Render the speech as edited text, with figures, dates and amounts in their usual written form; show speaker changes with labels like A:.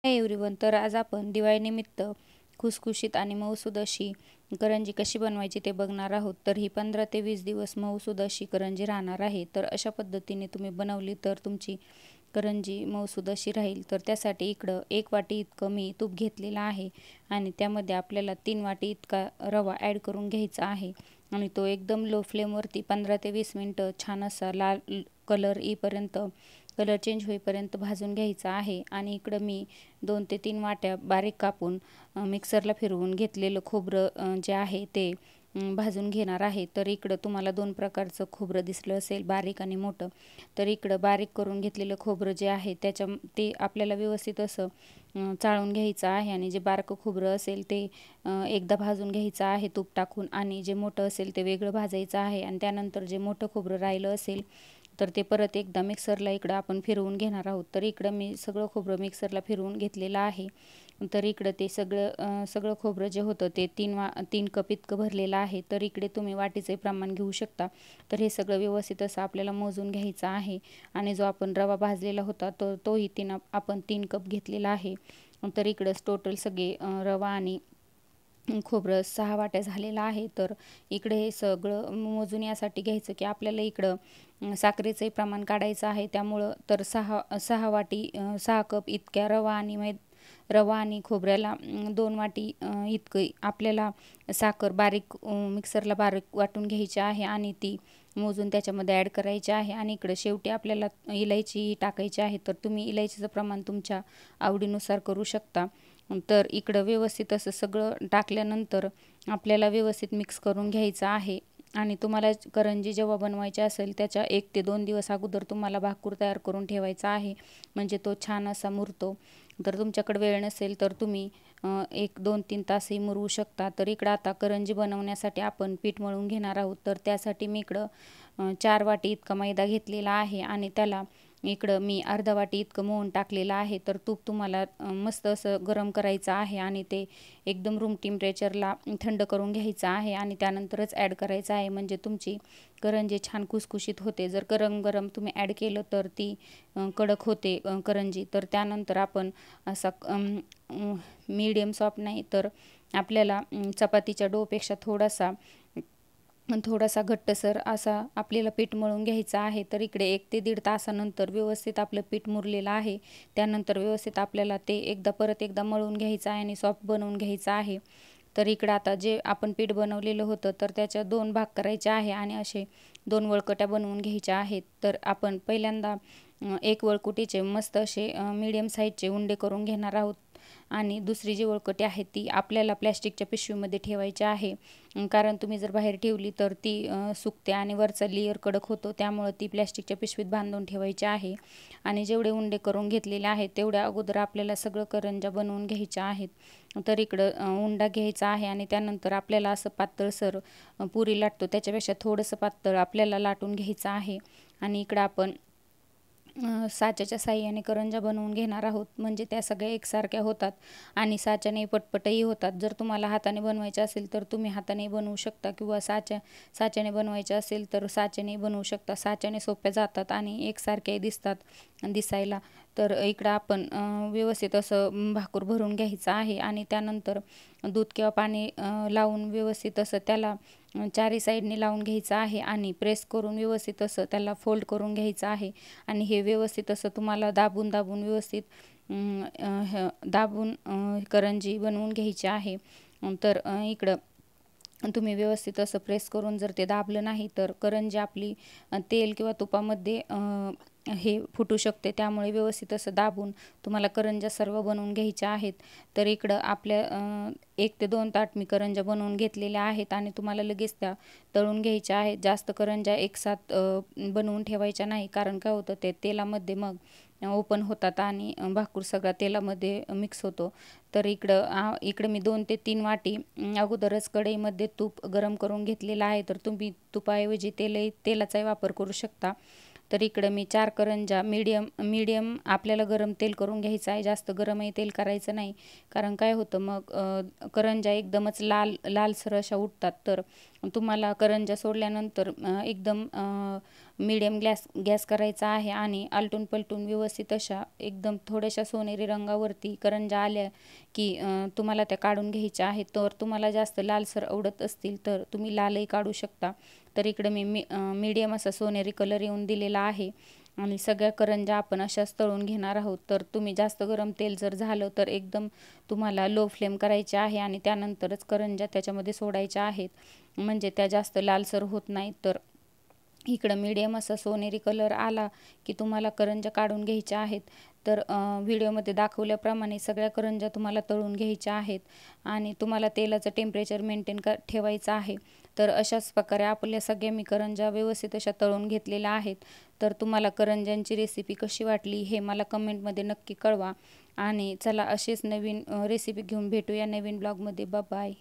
A: Hi everyone, तर आज आपण दिवाळीनिमित्त खुसखुशीत आणि मऊसूद अशी करंजी कशी बनवायची ते बघणार आहोत। तर ही 15 ते 20 दिवस मऊसूद अशी करंजी राहणार आहे। तर अशा पद्धतीने तुम्ही बनवली तर तुमची करंजी मऊसूद अशी राहील। तर त्यासाठी इकडं 1 वाटी इतकं मी तूप घेतलेलं आहे आणि त्यामध्ये आपल्याला 3 वाटी इतका रवा ॲड करून घ्यायचा आहे आणि तो एकदम लो फ्लेमवरती 15 ते 20 मिनिटं छान असा लाल कलर चेंज होईपर्यंत भाजून घ्यायचा आहे। आणि इकडं मी 2 ते 3 वाट्या बारीक कापून मिक्सरला फिरवून घेतलेलं खोबरं जे आहे ते भाजून घेणार आहे। तर इकडं तुम्हाला 2 प्रकारचं खोबरं दिसलं असेल, बारीक आणि मोठं। तर इकडं बारीक करून घेतलेलं खोबरं जे आहे ते आपल्याला व्यवस्थित असं चाळून घ्यायचं आहे आणि जे बारकं खोबरं असेल ते एकदा भाजून घ्यायचं आहे तूप टाकून आणि जे मोठं असेल ते वेगळं भाजायचं आहे आणि त्यानंतर जे मोठं खोबरं राहिलं असेल तर ते परत एकदा मिक्सरला इकडं आपण फिरवून घेणार आहोत। तर इकडं मी सगळं खोबरं मिक्सरला फिरवून घेतलेलं आहे। तर इकडं ते सगळं खोबरं जे होतं ते 3 कप इतकं भरलेलं आहे। तर इकडे तुम्ही वाटीचे प्रमाण घेऊ शकता। तर हे सगळं व्यवस्थित असं आपल्याला मोजून घ्यायचं आहे आणि जो आपण रवा भाजलेला होता तोही आपण 3 कप घेतलेला आहे। तर इकडंच टोटल सगळे रवा आणि खोबरं 6 वाट्या झालेला आहे। तर इकडे हे सगळं मोजून यासाठी घ्यायचं की आपल्याला इकडं साखरेचंही प्रमाण काढायचं आहे। त्यामुळं तर 6 वाटी 6 कप इतक्या रवा आणि खोबऱ्याला 2 वाटी इतकं आपल्याला साखर मिक्सरला बारीक वाटून घ्यायची आहे आणि ती मोजून त्याच्यामध्ये ॲड करायची आहे। आणि इकडं शेवटी आपल्याला इलायची टाकायची आहे। तर तुम्ही इलायचीचं प्रमाण तुमच्या आवडीनुसार करू शकता। तर इकडं व्यवस्थित असं सगळं टाकल्यानंतर आपल्याला व्यवस्थित मिक्स करून घ्यायचं आहे आणि तुम्हाला करंजी जेव्हा बनवायची असेल त्याच्या 1 ते 2 दिवस अगोदर तुम्हाला भाकूर तयार करून ठेवायचा आहे, म्हणजे तो छान असा मुरतो। तर तुमच्याकडे वेळ नसेल तर तुम्ही 1, 2, 3 तासही मुरवू शकता। तर इकडं आता करंजी बनवण्यासाठी आपण पीठ मळून घेणार आहोत। तर त्यासाठी मी इकडं 4 वाटी इतका मैदा घेतलेला आहे आणि त्याला इकडं मी अर्धा वाटी इतकं मोहन टाकलेलं आहे। तर तूप तुम्हाला मस्त असं गरम करायचं आहे आणि ते एकदम रूम टेम्परेचरला थंड करून घ्यायचं आहे आणि त्यानंतरच ॲड करायचं आहे, म्हणजे तुमची करंजी छान खुसखुशीत होते। जर गरम तुम्ही ॲड केलं तर ती कडक होते करंजी। तर त्यानंतर आपण असा मीडियम सॉफ्ट नाही तर आपल्याला चपातीच्या डोपेक्षा थोडासा घट्टसर असा आपल्याला पीठ मळून घ्यायचं आहे। तर इकडे 1 ते 1.5 तासानंतर व्यवस्थित आपलं पीठ मुरलेलं आहे। त्यानंतर व्यवस्थित आपल्याला ते परत एकदा मळून घ्यायचं आहे आणि सॉफ्ट बनवून घ्यायचं आहे। तर इकडं आता जे आपण पीठ बनवलेलं होतं तर त्याच्या 2 भाग करायचे आहे आणि असे 2 वळकट्या बनवून घ्यायच्या आहेत। तर आपण पहिल्यांदा 1 वळकुटीचे मस्त असे मीडियम साईजचे उंडे करून घेणार आहोत आणि दुसरी जी वळकटी आहे ती आपल्याला प्लॅस्टिकच्या पिशवीमध्ये ठेवायची आहे, कारण तुम्ही जर बाहेर ठेवली तर ती सुकते आणि वरचा लेयर कडक होतो। त्यामुळे ती प्लॅस्टिकच्या पिशवीत बांधून ठेवायची आहे आणि जेवढे उंडे करून घेतलेले आहेत तेवढ्या अगोदर आपल्याला सगळं करंज्या बनवून घ्यायच्या आहेत। तर इकडं उंडा घ्यायचा आहे आणि त्यानंतर आपल्याला असं पातळसर पुरी लाटतो त्याच्यापेक्षा थोडंसं पातळ आपल्याला लाटून घ्यायचं आहे आणि इकडं आपण साच्याच्या साहाय्याने करंज्या बनवून घेणार आहोत, म्हणजे त्या सगळ्या एकसारख्या होतात आणि साच्याने पटपटही होतात। जर तुम्हाला हाताने बनवायचे असेल तर तुम्ही हाताने बनवू शकता किंवा साच्याने बनवायचे असेल तर साच्याने बनवू शकता। साच्याने सोप्या जातात आणि एकसारखे दिसतात दिसायला। तर इकडं आपण व्यवस्थित असं भाकूर भरून घ्यायचं आहे आणि त्यानंतर दूध किंवा पाणी लावून व्यवस्थित असं त्याला चारी साईडने लावून घ्यायचं आहे आणि प्रेस करून व्यवस्थित असं त्याला फोल्ड करून घ्यायचं आहे आणि हे व्यवस्थित असं तुम्हाला दाबून व्यवस्थित करंजी बनवून घ्यायची आहे। तर इकडं तुम्ही व्यवस्थित असं प्रेस करून जर ते दाबलं नाही तर करंजी आपली तेल किंवा तुपामध्ये हे फुटू शकते। त्यामुळे व्यवस्थित असं दाबून तुम्हाला करंज्या सर्व बनवून घ्यायच्या आहेत। तर इकडं आपल्या 1 ते 2 ताट मी करंज्या बनवून घेतलेल्या आहेत आणि तुम्हाला लगेच त्या तळून घ्यायच्या आहेत। जास्त करंज्या एकसाथ बनवून ठेवायच्या नाही, कारण काय होतं ते तेलामध्ये मग ओपन होतात आणि भाकूर सगळा तेलामध्ये मिक्स होतो। तर इकडं मी 2 ते 3 वाटी अगोदरच कढईमध्ये तूप गरम करून घेतलेलं आहे। तर तुम्ही तुपाऐवजी तेलाचाही वापर करू शकता। तर इकडं मी 4 करंज्या मीडियम आपल्याला गरम तेल करून घ्यायचं आहे, जास्त गरमही तेल करायचं नाही, कारण काय होतं मग करंज्या एकदमच लालसर अशा उठतात। तर तुम्हाला करंज्या सोडल्यानंतर एकदम मीडियम गॅस करायचा आहे आणि आलटून पलटून व्यवस्थित अशा एकदम थोड्याशा सोनेरी रंगावरती करंजा आल्या की तुम्हाला त्या काढून घ्यायच्या आहेत. तर तुम्हाला जास्त लालसर आवडत असतील तर तुम्ही लालही काढू शकता. तर इकडे मी मीडियम असा सोनेरी कलर येऊन दिलेला आहे आणि सगळ्या करंजा आपण अशाच तळून घेणार आहोत. तर तुम्ही जास्त गरम तेल जर झालं तर एकदम तुम्हाला लो फ्लेम करायचे आहे आणि त्यानंतरच करंजा त्याच्यामध्ये सोडायच्या आहेत, म्हणजे त्या जास्त लालसर होत नाहीत. तर इकडं मीडियम असा सोनेरी कलर आला की तुम्हाला करंजा काढून घ्यायच्या आहेत. तर व्हिडिओमध्ये दाखवल्याप्रमाणे सगळ्या करंजा तुम्हाला तळून घ्यायच्या आहेत आणि तुम्हाला तेलाचं टेम्परेचर मेंटेन ठेवायचं आहे. तर अशाच प्रकारे आपल्या सगळ्या मी करंजा व्यवस्थित अशा तळून घेतलेल्या आहेत. तर तुम्हाला करंज्यांची रेसिपी कशी वाटली हे मला कमेंटमध्ये नक्की कळवा आणि चला असेच नवीन रेसिपी घेऊन भेटूया नवीन ब्लॉगमध्ये. बाय.